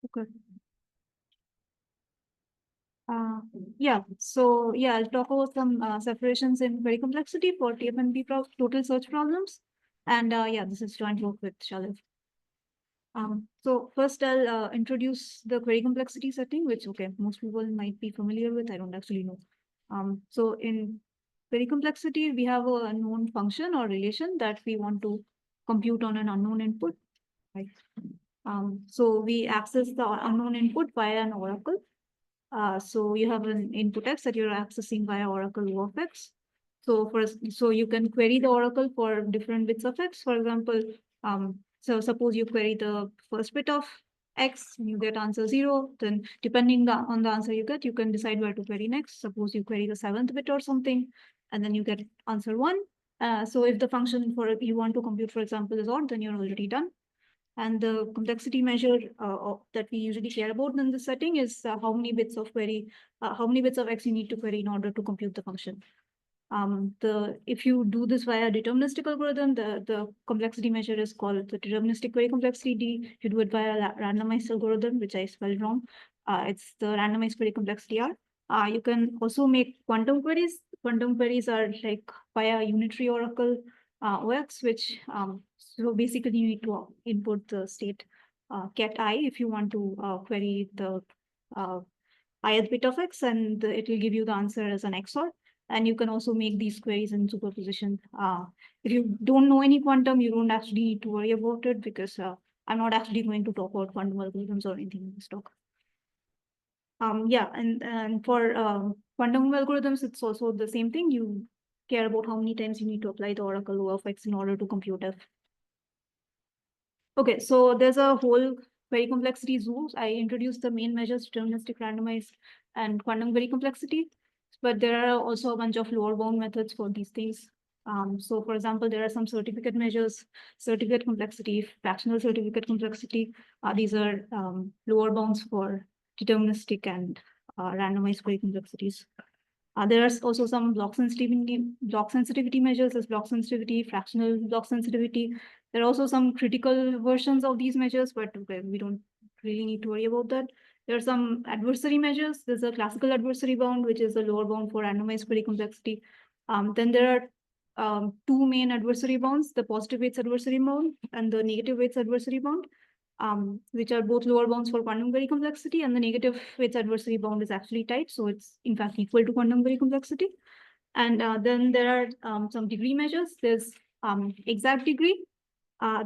Okay. So I'll talk about some separations in query complexity for TFNP total search problems. And this is joint work with Shalev. So first I'll introduce the query complexity setting, which, okay, most people might be familiar with. I don't actually know. So in query complexity, we have a known function or relation that we want to compute on an unknown input, right? So we access the unknown input via an oracle. So you have an input X that you're accessing via Oracle O of X. So you can query the Oracle for different bits of X. For example, so suppose you query the first bit of X, and you get answer 0. Then depending on the answer you get, you can decide where to query next. Suppose you query the 7th bit or something, and then you get answer 1. So if the function for you want to compute, for example, is odd, then you're already done. And the complexity measure that we usually care about in this setting is how many bits of X you need to query in order to compute the function. If you do this via deterministic algorithm, the complexity measure is called the deterministic query complexity D. If you do it via randomized algorithm, which I spelled wrong, it's the randomized query complexity R. You can also make quantum queries. Quantum queries are like via unitary oracle OX, which so basically you need to input the state cat I if you want to query the ith bit of X, and it will give you the answer as an XOR. And you can also make these queries in superposition. If you don't know any quantum, you don't actually need to worry about it, because I'm not actually going to talk about quantum algorithms or anything in this talk. And for quantum algorithms, it's also the same thing. You care about how many times you need to apply the oracle O of X in order to compute F. Okay, so there's a whole query complexity zoo. I introduced the main measures, deterministic, randomized, and quantum query complexity. But there are also a bunch of lower bound methods for these things. So for example, there are some certificate measures, certificate complexity, fractional certificate complexity. These are lower bounds for deterministic and randomized query complexities. There are also some block sensitivity measures as block sensitivity, fractional block sensitivity. There are also some critical versions of these measures, but okay, we don't really need to worry about that. There are some adversary measures. There's a classical adversary bound, which is the lower bound for randomized query complexity. Then there are two main adversary bounds, the positive weights adversary bound and the negative weights adversary bound, which are both lower bounds for quantum query complexity, and the negative weights adversary bound is actually tight, so it's in fact equal to quantum query complexity. And then there are some degree measures. There's exact degree,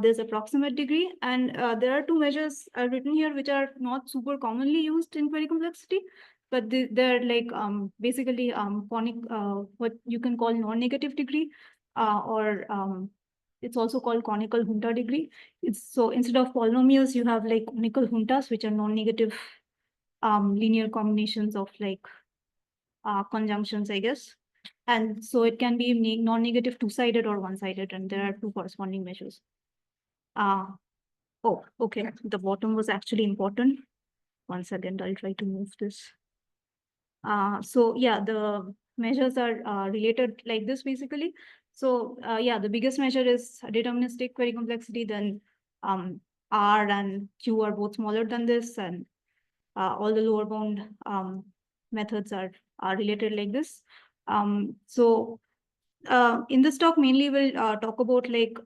there's approximate degree, and there are two measures written here which are not super commonly used in query complexity, but they're like basically conic, what you can call non-negative degree, or it's also called conical junta degree. So instead of polynomials, you have like conical juntas, which are non-negative linear combinations of like conjunctions, I guess. And so it can be non-negative two-sided or one-sided, and there are two corresponding measures. Oh, okay. The bottom was actually important. 1 second, I'll try to move this. The measures are related like this basically. So the biggest measure is deterministic query complexity. Then R and Q are both smaller than this, and all the lower bound methods are related like this. In this talk, mainly we'll talk about like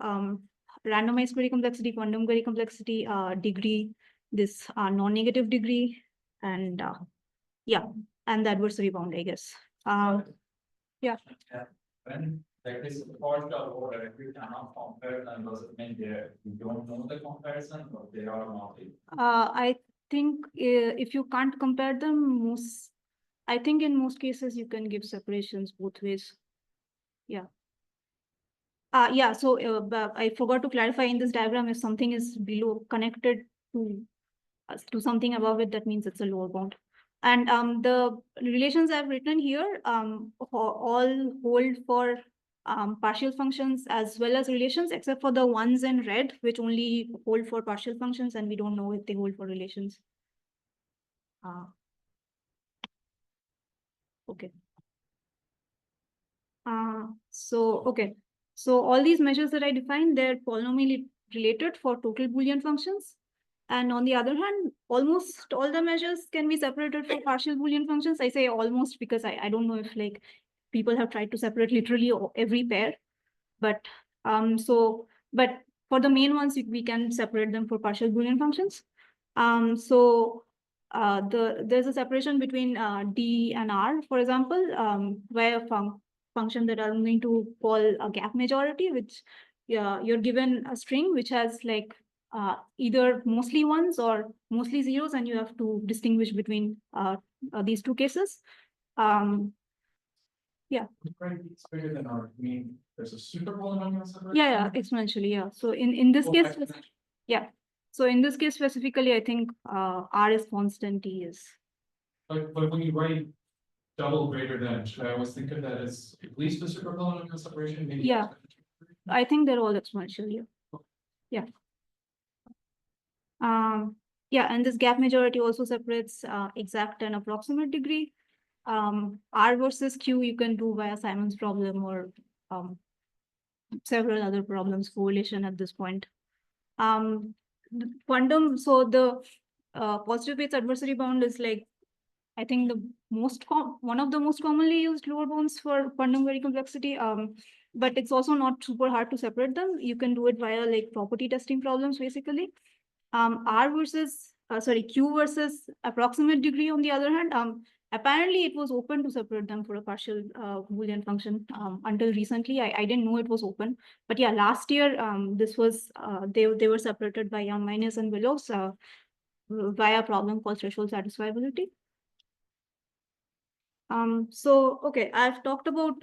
randomized query complexity, quantum query complexity, degree, this non-negative degree, and and the adversary bound, I guess. Yeah. When like this fault order, if you cannot compare them, does it mean you don't know the comparison or they are not? I think if you can't compare them, I think in most cases you can give separations both ways. Yeah. So I forgot to clarify in this diagram, if something is below connected to something above it, that means it's a lower bound. And the relations I've written here all hold for partial functions as well as relations, except for the ones in red, which only hold for partial functions, and we don't know if they hold for relations. Okay. So all these measures that I defined, they're polynomially related for total Boolean functions. And on the other hand, almost all the measures can be separated for partial Boolean functions. I say almost because I don't know if like people have tried to separate literally every pair, but but for the main ones, we can separate them for partial Boolean functions. There's a separation between D and R, for example, where a function that I'm going to call a gap majority, which you're given a string which has like either mostly ones or mostly zeros, and you have to distinguish between these two cases. Yeah. It's bigger than R. I mean, there's a super polynomial separation. Yeah, exponentially, yeah. So in this case, yeah. So in this case specifically, I think R is constant, T is. But when you write double greater than, should I always think of that as at least a super polynomial separation? Maybe Yeah. I think they're all exponential, yeah. Yeah, and this gap majority also separates exact and approximate degree. R versus Q you can do via Simon's problem or several other problems, correlation at this point. Quantum, so the positive weights adversary bound is like, I think the one of the most commonly used lower bounds for quantum very complexity. But it's also not super hard to separate them. You can do it via like property testing problems, basically. Q versus approximate degree, on the other hand, apparently it was open to separate them for a partial Boolean function until recently. I didn't know it was open, but yeah, last year this was they were separated by Ambainis and Belovs via a problem called threshold satisfiability. Okay, I've talked about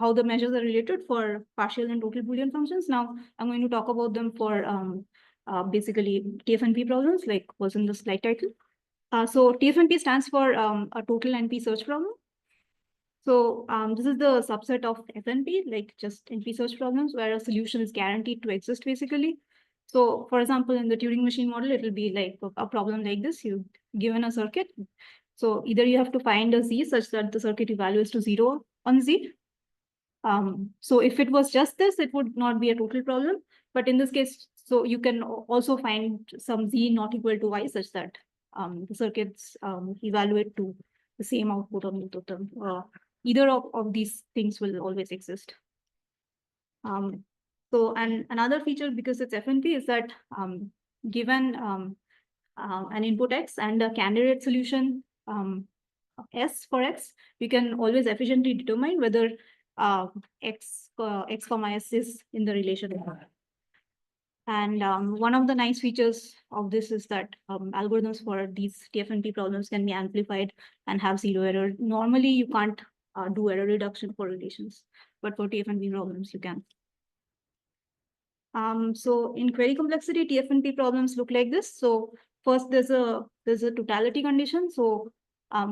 how the measures are related for partial and total Boolean functions. Now I'm going to talk about them for basically TFNP problems, like was in the slide title. So TFNP stands for a total NP search problem. So this is the subset of FNP, like just NP search problems, where a solution is guaranteed to exist, basically. So for example, in the Turing machine model, it will be like a problem like this. You've given a circuit. So either you have to find a Z such that the circuit evaluates to 0 on Z. So if it was just this, it would not be a total problem. But in this case, so you can also find some Z not equal to Y such that the circuits evaluate to the same output on both of them. Either of these things will always exist. And another feature, because it's FNP, is that given an input X and a candidate solution S for X, we can always efficiently determine whether X comma S is in the relation. And one of the nice features of this is that algorithms for these TFNP problems can be amplified and have zero error. Normally, you can't do error reduction for relations, but for TFNP problems, you can. So in query complexity, TFNP problems look like this. So first, there's a totality condition. So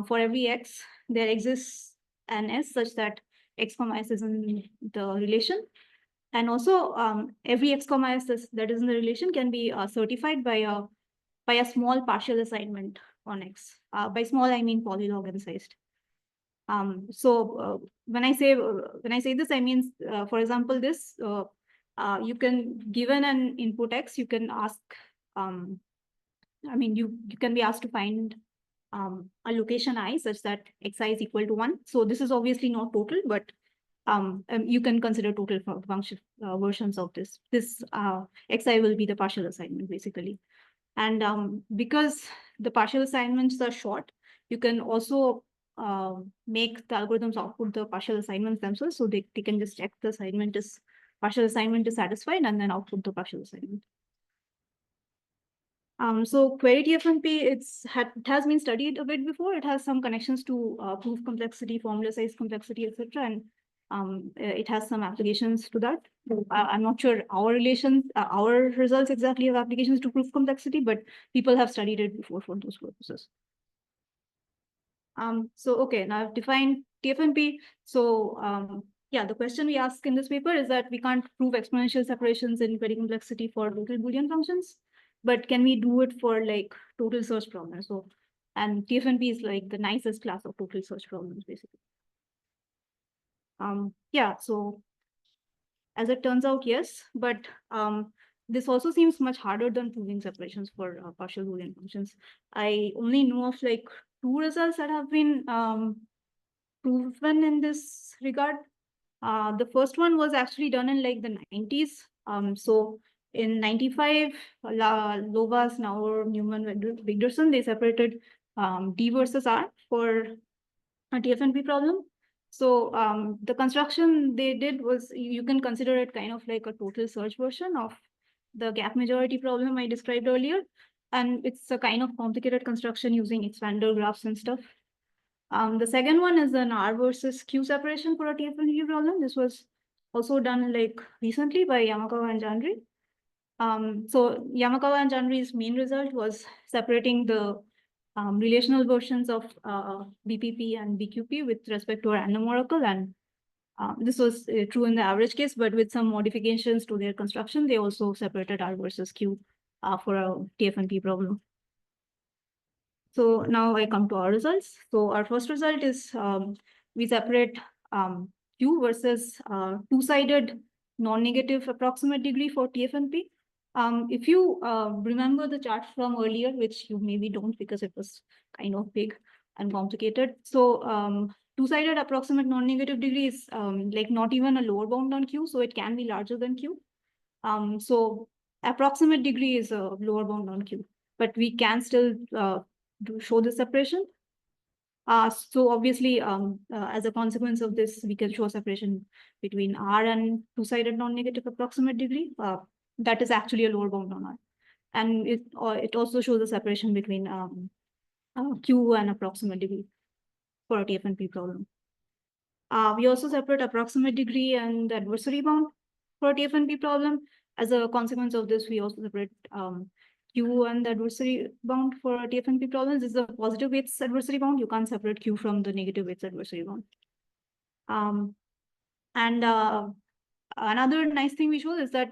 for every X, there exists an S such that X comma S is in the relation. And also every X comma S that is in the relation can be certified by a small partial assignment on X. By small, I mean polylog sized. When I say this, I mean, for example, this, you can, given an input X, you can ask, you can be asked to find a location I such that Xi is equal to 1. So this is obviously not total, but you can consider total function versions of this. This Xi will be the partial assignment, basically. And because the partial assignments are short, you can also make the algorithms output the partial assignments themselves. So they can just check the partial assignment is satisfied and then output the partial assignment. So query TFNP, it has been studied a bit before. It has some connections to proof complexity, formula size complexity, etc. And it has some applications to that. I'm not sure our results exactly have applications to proof complexity, but people have studied it before for those purposes. Okay, now I've defined TFNP. So yeah, the question we ask in this paper is that we can't prove exponential separations in query complexity for total Boolean functions, but can we do it for like total search problems? So, and TFNP is like the nicest class of total search problems, basically. Yeah, so as it turns out, yes, but this also seems much harder than proving separations for partial Boolean functions. I only know of like 2 results that have been proven in this regard. The first one was actually done in like the 90s. So in 95, Lovas, Naur, Newman, Wigderson, they separated D versus R for a TFNP problem. So the construction they did was, you can consider it kind of like a total search version of the gap majority problem I described earlier. And it's a kind of complicated construction using expander graphs and stuff. The second one is an R versus Q separation for a TFNP problem. This was also done like recently by Yamakawa and Jandri. So Yamakawa and Jandri's main result was separating the relational versions of BPP and BQP with respect to a random oracle. And this was true in the average case, but with some modifications to their construction, they also separated R versus Q for a TFNP problem. So now I come to our results. So our first result is we separate Q versus two-sided non-negative approximate degree for TFNP. If you remember the chart from earlier, which you maybe don't because it was kind of big and complicated. So two-sided approximate non-negative degree is like not even a lower bound on Q, so it can be larger than Q. So approximate degree is a lower bound on Q, but we can still show the separation. So obviously, as a consequence of this, we can show separation between R and two-sided non-negative approximate degree. That is actually a lower bound on R. And it also shows the separation between Q and approximate degree for a TFNP problem. We also separate approximate degree and adversary bound for a TFNP problem. As a consequence of this, we also separate Q and the adversary bound for TFNP problems. This is a positive weights adversary bound. You can't separate Q from the negative weights adversary bound. Another nice thing we show is that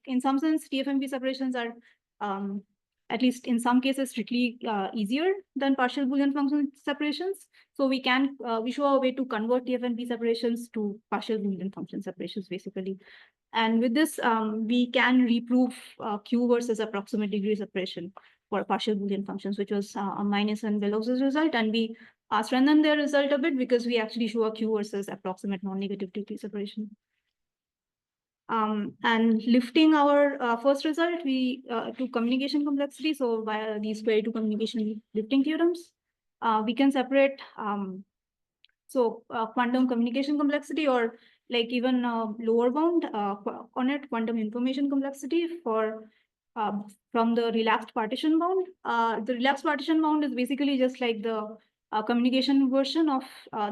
in some sense, TFNP separations are at least in some cases strictly easier than partial Boolean function separations. So we can we show a way to convert TFNP separations to partial Boolean function separations basically. And with this, we can reprove Q versus approximate degree separation for partial Boolean functions, which was Ambainis and Belovs' result. And we strengthen their result a bit because we actually show a Q versus approximate non-negative degree separation. And lifting our first result, we to communication complexity. So via these query to communication lifting theorems, we can separate quantum communication complexity, or like even lower bound on it, quantum information complexity for from the relaxed partition bound. The relaxed partition bound is basically just like the communication version of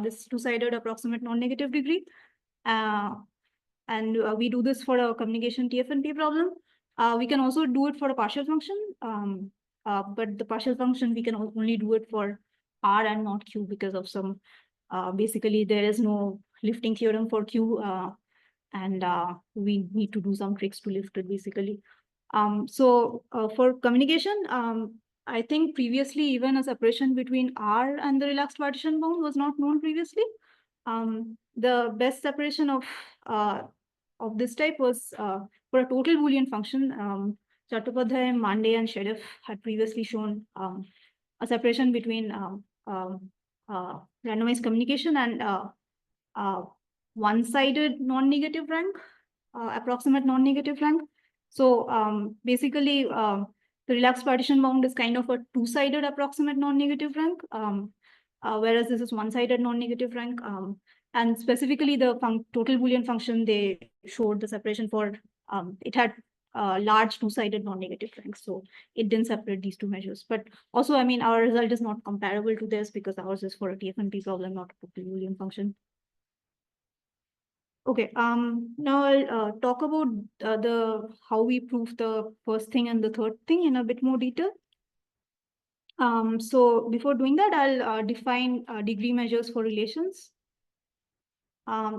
this two-sided approximate non-negative degree. And we do this for a communication TFNP problem. We can also do it for a partial function, but the partial function, we can only do it for R and not Q because of some, basically there is no lifting theorem for Q, and we need to do some tricks to lift it basically. So for communication, I think previously even a separation between R and the relaxed partition bound was not known previously. The best separation of this type was for a total Boolean function. Chattopadhyay, Mande, and Shalev had previously shown a separation between randomized communication and one-sided non-negative rank, approximate non-negative rank. So basically, the relaxed partition bound is kind of a two-sided approximate non-negative rank, whereas this is one-sided non-negative rank. And specifically, the total Boolean function, they showed the separation for, it had large two-sided non-negative ranks. So it didn't separate these two measures. But also, I mean, our result is not comparable to this because ours is for a TFNP problem, not a total Boolean function. Okay, now I'll talk about how we prove the first thing and the third thing in a bit more detail. So before doing that, I'll define degree measures for relations.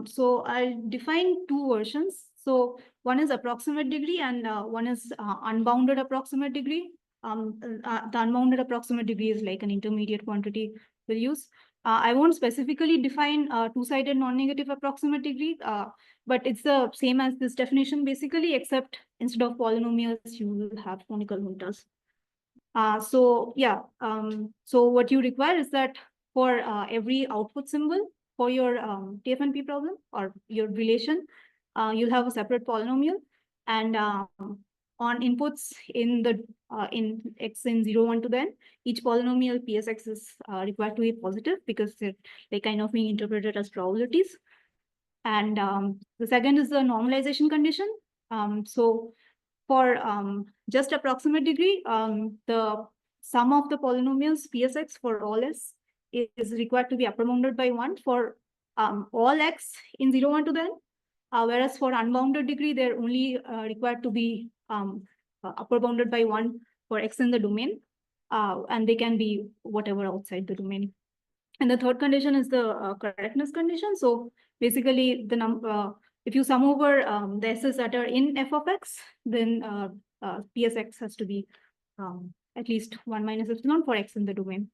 So I'll define two versions. So one is approximate degree and one is unbounded approximate degree. the unbounded approximate degree is like an intermediate quantity we'll use. I won't specifically define two-sided non-negative approximate degree, but it's the same as this definition basically, except instead of polynomials, you will have conical juntas. So yeah, so what you require is that for every output symbol for your TFNP problem or your relation, you'll have a separate polynomial, and on inputs in the in x in 0, 1 to the n, each polynomial PSX is required to be positive because they kind of being interpreted as probabilities. And the second is the normalization condition. So for just approximate degree, the sum of the polynomials PSX for all s is required to be upper bounded by 1 for all x in 0, 1 to the n. Whereas for unbounded degree, they're only required to be upper bounded by 1 for x in the domain, and they can be whatever outside the domain. And the third condition is the correctness condition. So basically, the number if you sum over the s's that are in f of x, then PSX has to be at least 1 minus epsilon for x in the domain.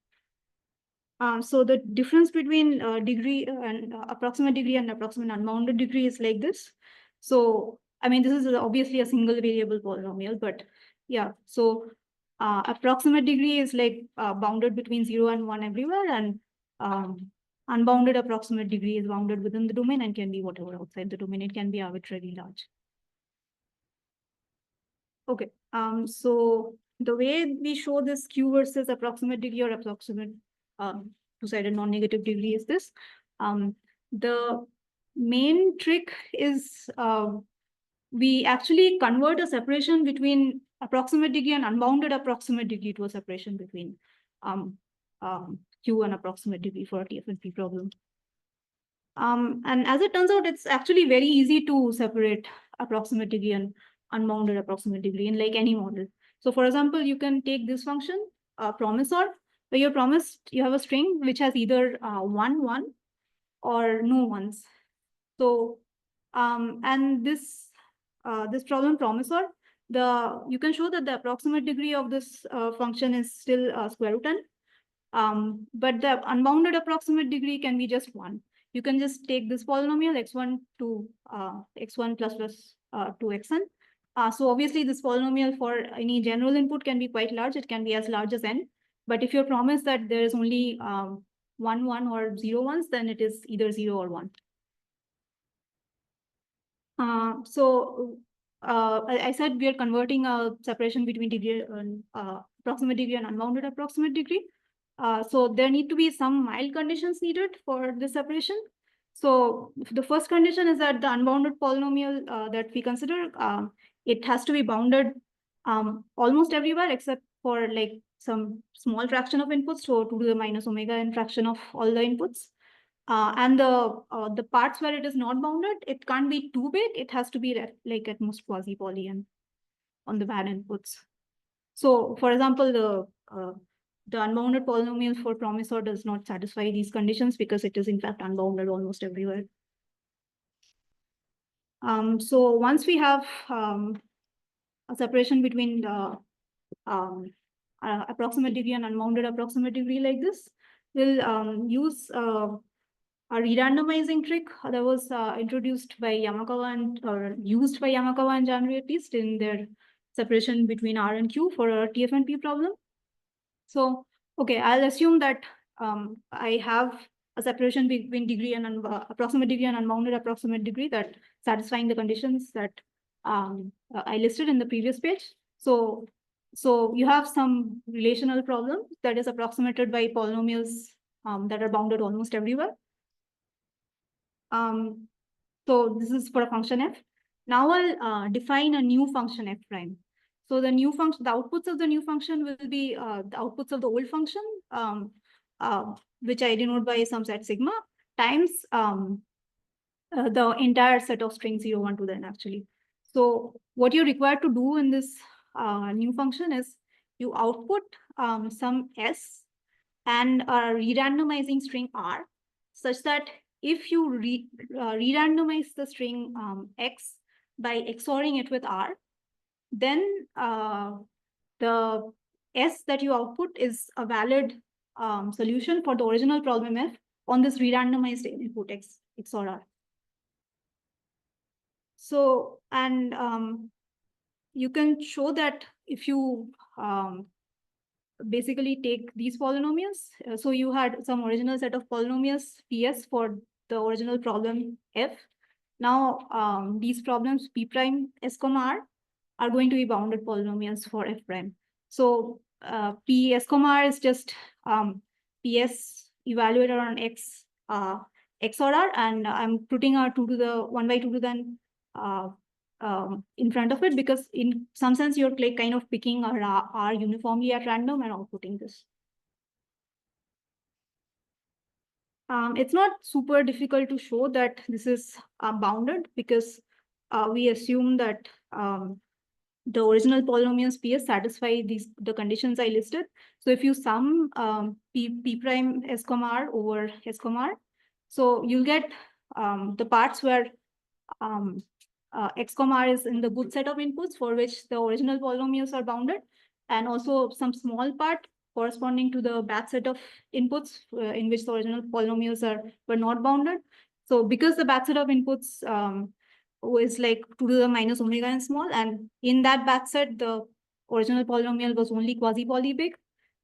So the difference between degree and approximate degree and approximate unbounded degree is like this. So, I mean, this is obviously a single variable polynomial, but yeah, so approximate degree is like bounded between 0 and 1 everywhere, and unbounded approximate degree is bounded within the domain and can be whatever outside the domain. It can be arbitrarily large. Okay, so the way we show this Q versus approximate degree or approximate two-sided non-negative degree is this. The main trick is we actually convert a separation between approximate degree and unbounded approximate degree to a separation between Q and approximate degree for a TFNP problem. And as it turns out, it's actually very easy to separate approximate degree and unbounded approximate degree in like any model. So for example, you can take this function, promise or, where you're promised you have a string which has either 1, 1 or no ones. So, and this problem promise or, you can show that the approximate degree of this function is still square root n. But the unbounded approximate degree can be just 1. You can just take this polynomial x1 to x1 plus 2xn. So obviously this polynomial for any general input can be quite large. It can be as large as n. But if you're promised that there is only 1, 1 or 0 ones, then it is either 0 or 1. So I said we are converting a separation between degree and approximate degree and unbounded approximate degree. So there need to be some mild conditions needed for this separation. So the first condition is that the unbounded polynomial that we consider, it has to be bounded almost everywhere except for like some small fraction of inputs, so 2 to the minus omega n fraction of all the inputs. And the parts where it is not bounded, it can't be too big. It has to be like at most quasi-poly and on the bad inputs. So for example, the unbounded polynomial for promise or does not satisfy these conditions because it is in fact unbounded almost everywhere. So once we have a separation between the approximate degree and unbounded approximate degree like this, we'll use a re-randomizing trick that was introduced by Yamakawa and or used by Yamakawa and Janri at least in their separation between R and Q for a TFNP problem. So, okay, I'll assume that I have a separation between degree and approximate degree and unbounded approximate degree that satisfying the conditions that I listed in the previous page. So you have some relational problem that is approximated by polynomials that are bounded almost everywhere. So this is for a function f. Now I'll define a new function f prime. So the new function, the outputs of the new function will be the outputs of the old function, which I denote by some set sigma times the entire set of strings 0, 1 to the n actually. So what you're required to do in this new function is you output some s and a re-randomizing string r such that if you re-randomize the string x by XORing it with r, then the S that you output is a valid solution for the original problem F on this re-randomized input X or R. So, and you can show that if you basically take these polynomials. So you had some original set of polynomials PS for the original problem F. Now these problems P prime S comma R are going to be bounded polynomials for F prime. So P S comma R is just PS evaluated on X X or R, and I'm putting a 2 to the 1 by 2 to the in front of it, because in some sense you're like kind of picking a R uniformly at random and outputting this. It's not super difficult to show that this is bounded, because we assume that the original polynomials PS satisfy the conditions I listed. So if you sum P prime S comma R over S comma R, so you'll get the parts where X comma R is in the good set of inputs for which the original polynomials are bounded, and also some small part corresponding to the bad set of inputs in which the original polynomials were not bounded. So because the bad set of inputs was like 2 to the minus omega n small, and in that bad set the original polynomial was only quasi-poly big,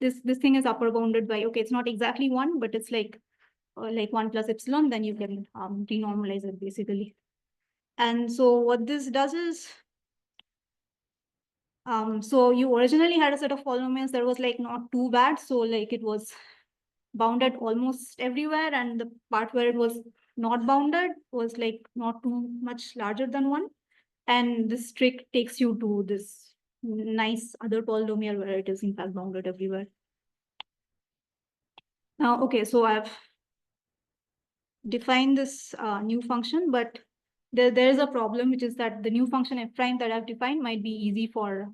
this thing is upper bounded by, okay, it's not exactly 1, but it's like 1 plus epsilon, then you can denormalize it basically. And so what this does is, so you originally had a set of polynomials that was like not too bad, so like it was bounded almost everywhere, and the part where it was not bounded was like not too much larger than 1. And this trick takes you to this nice other polynomial where it is in fact bounded everywhere. Now, okay, so I've defined this new function, but there is a problem, which is that the new function F prime that I've defined might be easy for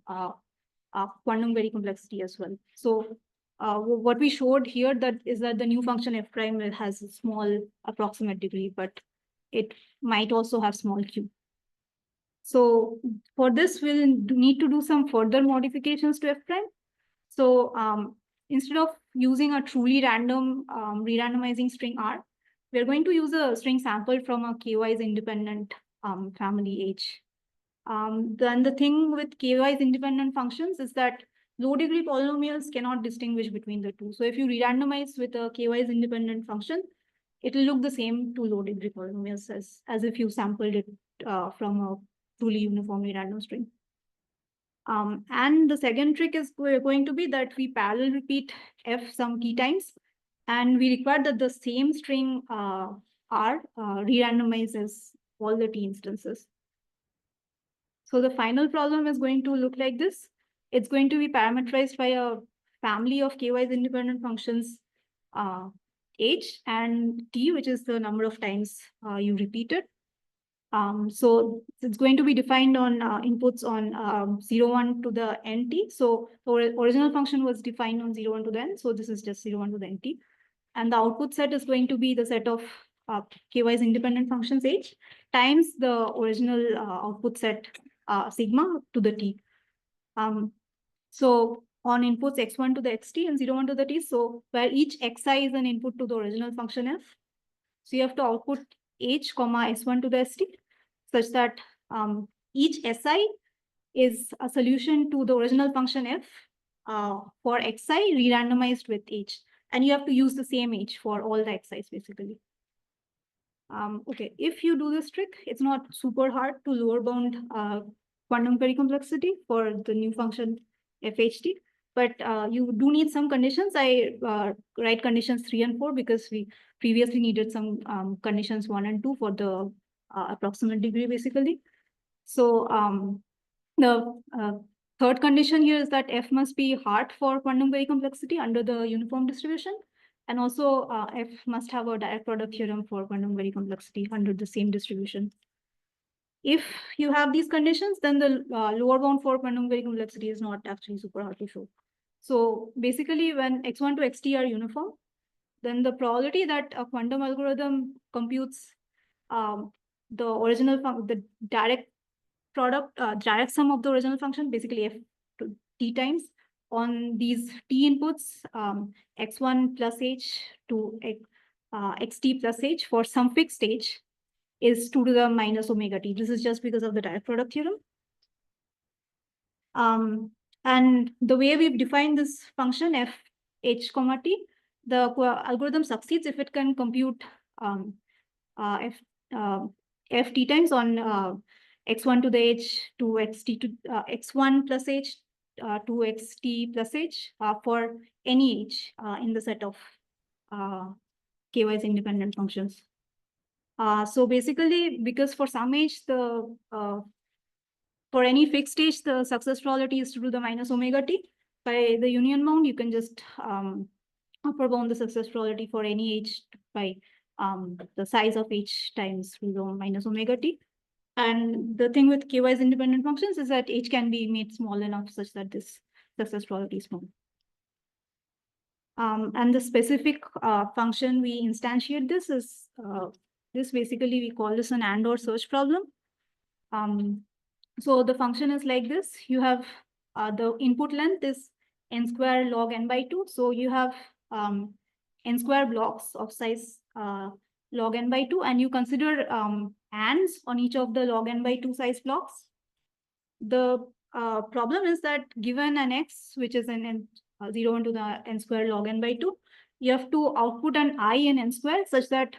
quantum very complexity as well. So what we showed here is that the new function F prime has a small approximate degree, but it might also have small q. So for this, we'll need to do some further modifications to F prime. So instead of using a truly random re-randomizing string R, we're going to use a string sample from a k-wise independent family H. Then the thing with k-wise independent functions is that low degree polynomials cannot distinguish between the two. So if you re-randomize with a k-wise independent function, it will look the same to low degree polynomials as if you sampled it from a truly uniformly random string. And the second trick is going to be that we parallel repeat F some key times, and we require that the same string R re-randomizes all the T instances. So the final problem is going to look like this. It's going to be parameterized by a family of k-wise independent functions H and T, which is the number of times you repeat it. So it's going to be defined on inputs on 0, 1 to the nt. So the original function was defined on 0, 1 to the n. So this is just 0, 1 to the nt. And the output set is going to be the set of k-wise independent functions H times the original output set sigma to the t. So on inputs x1 to the xt and 0, 1 to the t. So where each xi is an input to the original function f. So you have to output H comma S1 to the ST, such that each SI is a solution to the original function F for XI re-randomized with H. And you have to use the same H for all the XIs basically. Okay, if you do this trick, it's not super hard to lower bound quantum very complexity for the new function FHT. But you do need some conditions. I write conditions 3 and 4 because we previously needed some conditions 1 and 2 for the approximate degree, basically. So the third condition here is that F must be hard for quantum very complexity under the uniform distribution. And also F must have a direct product theorem for quantum very complexity under the same distribution. If you have these conditions, then the lower bound for quantum very complexity is not actually super hard to show. So basically, when x1 to xt are uniform, then the probability that a quantum algorithm computes the original the direct product, direct sum of the original function, basically f to t times, on these t inputs, x1 plus h to xt plus h for some fixed h is 2 to the minus omega t. This is just because of the direct product theorem. And the way we've defined this function f h comma t, the algorithm succeeds if it can compute f t times on x1 to the h to xt to x1 plus h to xt plus h for any h in the set of k-wise independent functions. So basically, because for some h, for any fixed h, the success probability is to do the minus omega t. By the union bound, you can just upper bound the success probability for any h by the size of h times minus omega t. And the thing with k-wise independent functions is that h can be made small enough such that this success probability is small. And the specific function we instantiate this is this basically we call this an and or search problem. So the function is like this. You have the input length is n square log n by 2. So you have n square blocks of size log n by 2, and you consider ands on each of the log n by 2 size blocks. The problem is that given an x, which is an 0 into the n square log n by 2, you have to output an I in n square such that,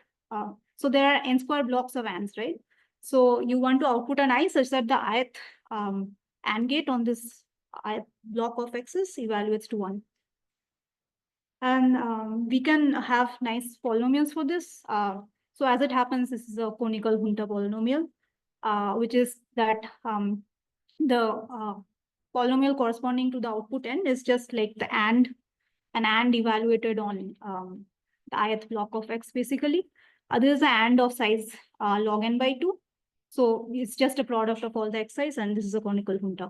so there are n square blocks of ands, right? So you want to output an I such that the ith AND gate on this ith block of x's evaluates to 1. And we can have nice polynomials for this. So as it happens, this is a conical Hunter polynomial, which is that the polynomial corresponding to the output n is just like the an and evaluated on the ith block of x, basically. This is the and of size log n by 2. So it's just a product of all the x's, and this is a conical Hunter.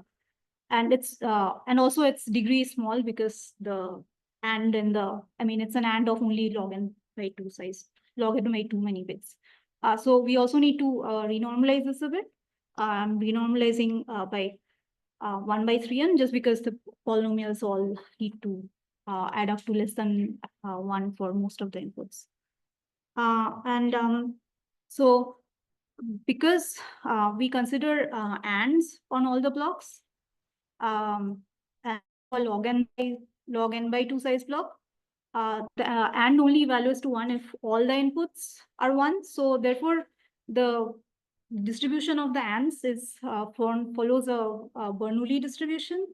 And it's and also its degree is small because the and in the, I mean, it's an and of only log n by 2 size, log n by 2 many bits. So we also need to renormalize this a bit. I'm renormalizing by 1 by 3n, just because the polynomials all need to add up to less than 1 for most of the inputs. So because we consider ands on all the blocks, and for log n by 2 size block, the and only evaluates to 1 if all the inputs are 1. So therefore, the distribution of the ands is follows a Bernoulli distribution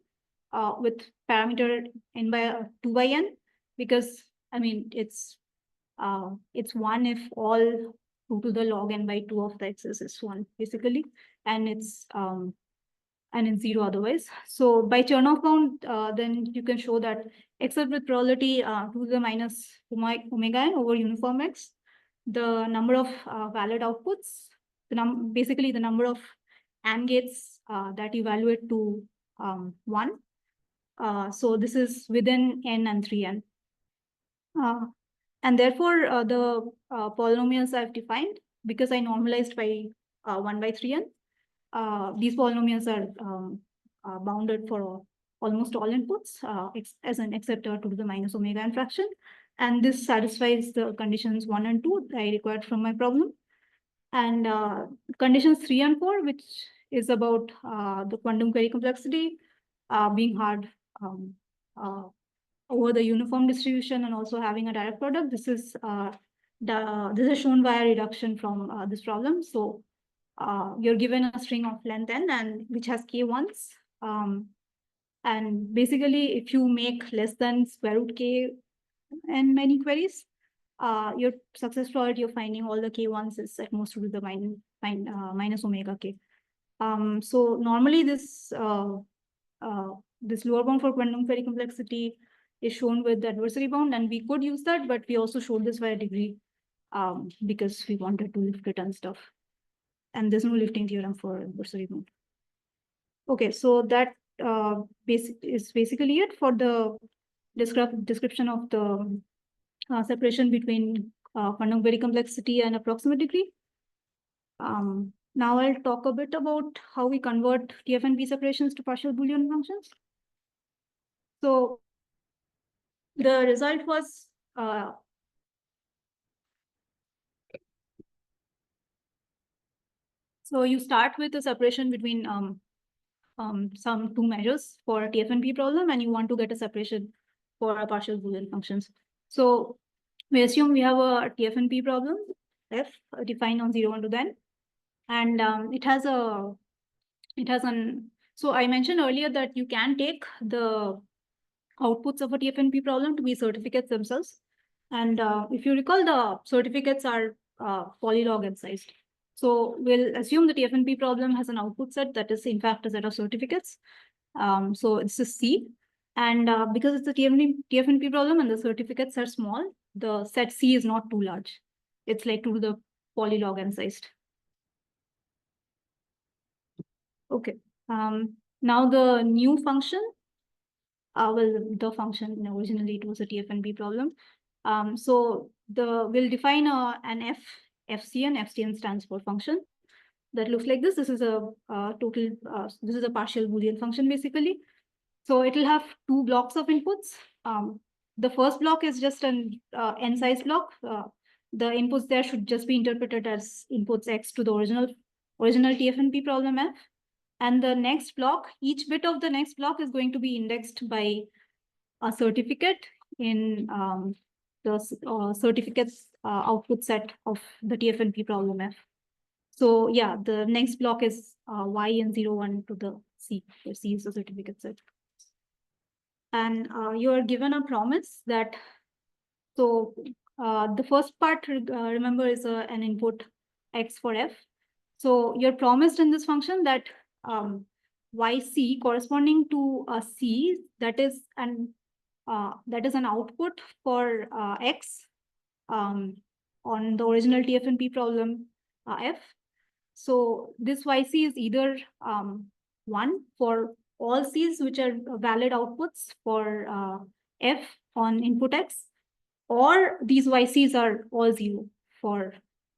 with parameter n by 2 by n, because I mean it's 1 if all 2 to the log n by 2 of the x's is 1, basically, and it's 0 otherwise. So by Chernoff bound, then you can show that except with probability 2 to the minus omega n over uniform x, the number of valid outputs, basically the number of AND gates that evaluate to 1. So this is within n and 3n. And therefore, the polynomials I've defined, because I normalized by 1 by 3n, these polynomials are bounded for almost all inputs as an except 2 to the minus omega n fraction. And this satisfies the conditions 1 and 2 that I required from my problem. And conditions 3 and 4, which is about the quantum query complexity being hard over the uniform distribution and also having a direct product. This is shown via reduction from this problem. So you're given a string of length n and which has k ones. And basically, if you make less than square root k n many queries, your success probability of finding all the k ones is at most to the minus omega k. So normally this this lower bound for quantum query complexity is shown with the adversary bound, and we could use that, but we also showed this via degree because we wanted to lift it and stuff. And there's no lifting theorem for adversary bound. Okay, so that is basically it for the description of the separation between quantum query complexity and approximate degree. Now I'll talk a bit about how we convert TFNP separations to partial Boolean functions. So the result was so you start with a separation between some two measures for a TFNP problem, and you want to get a separation for a partial Boolean functions. So we assume we have a TFNP problem, f defined on 0, 1 to n, and it has an. So I mentioned earlier that you can take the outputs of a TFNP problem to be certificates themselves, and if you recall, the certificates are polylog n sized. So we'll assume the TFNP problem has an output set that is in fact a set of certificates. So it's a C. And because it's a TFNP problem and the certificates are small, the set C is not too large. It's like 2 to the polylog n sized. Okay. Now the new function, the function originally it was a TFNP problem. So we'll define an FCN. FCN stands for function that looks like this. This is a this is a partial Boolean function basically. So it will have two blocks of inputs. The first block is just an n size block. The inputs there should just be interpreted as inputs x to the original TFNP problem f. And the next block, each bit of the next block is going to be indexed by a certificate in the certificates output set of the TFNP problem f. So yeah, the next block is y and 0, 1 to the C, where C is the certificate set. And you are given a promise that, so the first part, remember, is an input x for f. So you're promised in this function that yc corresponding to a c that is an output for x on the original TFNP problem f. So this yc is either 1 for all c's which are valid outputs for f on input x, or these yc's are all 0 for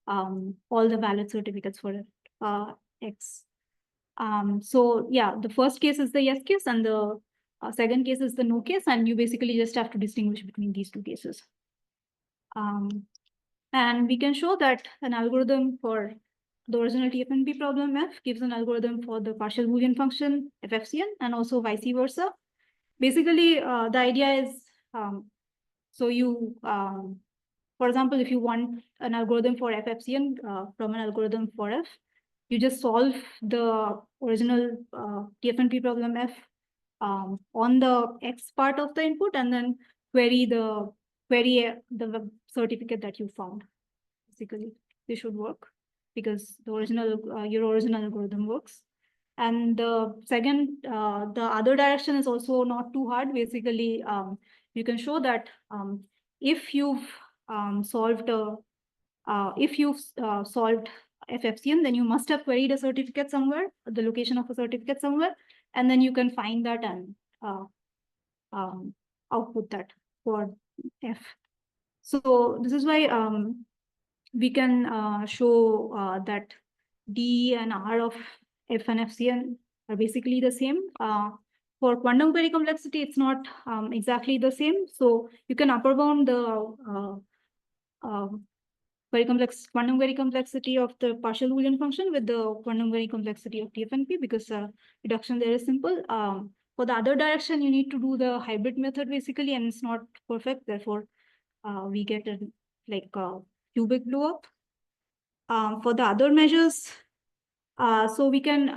all the valid certificates for x. So yeah, the first case is the yes case and the second case is the no case, and you basically just have to distinguish between these two cases. And we can show that an algorithm for the original TFNP problem f gives an algorithm for the partial Boolean function FFCN, and also vice versa. Basically, the idea is, so you, for example, if you want an algorithm for FFCN from an algorithm for f, you just solve the original TFNP problem f on the x part of the input, and then query the certificate that you found. Basically, this should work because the original your original algorithm works. And the second, the other direction is also not too hard. Basically, you can show that if you've solved FFCN, then you must have queried a certificate somewhere, the location of a certificate somewhere, and then you can find that and output that for F. So this is why we can show that D and R of F and FCN are basically the same. For quantum query complexity, it's not exactly the same. So you can upper bound the quantum query complexity of the partial Boolean function with the quantum query complexity of TFNP, because reduction there is simple. For the other direction, you need to do the hybrid method basically, and it's not perfect. Therefore, we get a cubic blow up. For the other measures, so we can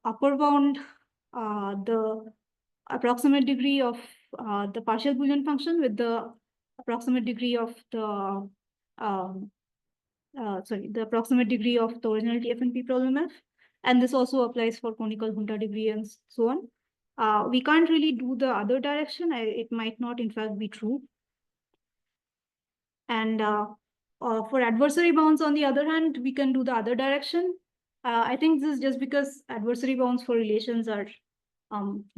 upper bound the approximate degree of the partial Boolean function with the approximate degree of the the approximate degree of the original TFNP problem f, and this also applies for conical Hunter degree and so on. We can't really do the other direction. It might not, in fact, be true. And for adversary bounds, on the other hand, we can do the other direction. I think this is just because adversary bounds for relations are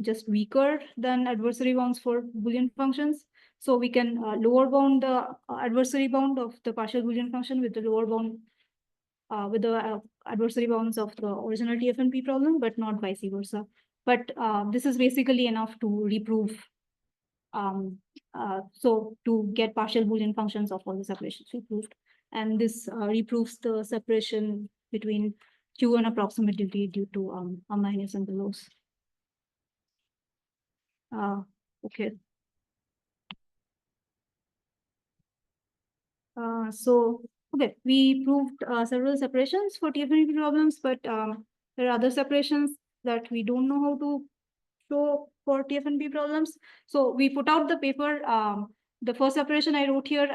just weaker than adversary bounds for Boolean functions. So we can lower bound the adversary bound of the partial Boolean function with the lower bound with the adversary bounds of the original TFNP problem, but not vice versa. But this is basically enough to reprove So to get partial Boolean functions of all the separations we proved. And this reproves the separation between Q and approximate degree due to Ambainis and Belovs. Okay. So, okay, we proved several separations for TFNP problems, but there are other separations that we don't know how to show for TFNP problems. So we put out the paper. The first separation I wrote here,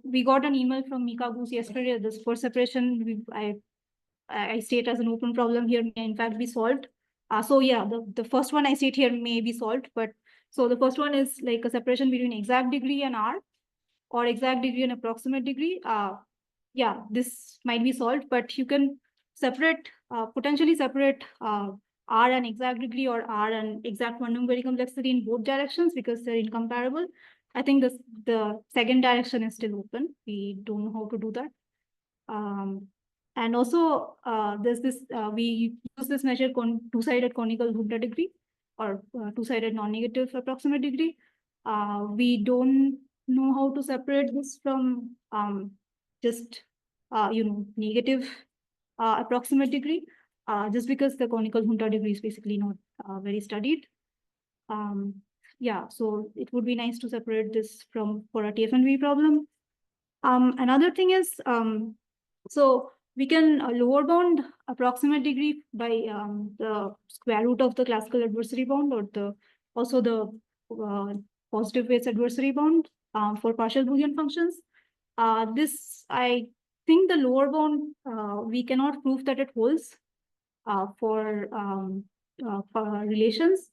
we got an email from Mika Goose yesterday. This first separation, I state as an open problem here may in fact be solved. So yeah, the first one I state here may be solved, but so the first one is like a separation between exact degree and R, or exact degree and approximate degree. Yeah, this might be solved, but you can separate, potentially separate R and exact degree or R and exact quantum very complexity in both directions because they're incomparable. I think the second direction is still open. We don't know how to do that. And also, there's this, we use this measure two-sided conical Hunter degree or two-sided non-negative approximate degree. We don't know how to separate this from just, negative approximate degree, just because the conical Hunter degree is basically not very studied. Yeah, so it would be nice to separate this for a TFNP problem. Another thing is, so we can lower bound approximate degree by the square root of the classical adversary bound, or also the positive weights adversary bound for partial Boolean functions. This, I think the lower bound, we cannot prove that it holds for relations.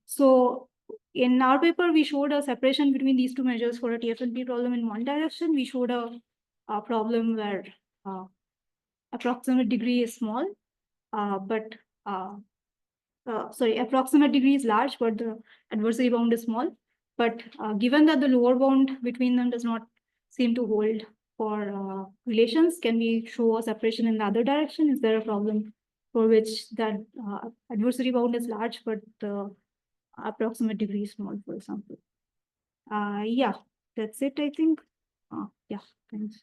So in our paper, we showed a separation between these two measures for a TFNP problem in one direction. We showed a problem where approximate degree is small, but sorry, approximate degree is large, but the adversary bound is small. But given that the lower bound between them does not seem to hold for relations, can we show a separation in the other direction? Is there a problem for which that adversary bound is large, but the approximate degree is small, for example? Yeah, that's it, I think. Yeah, thanks.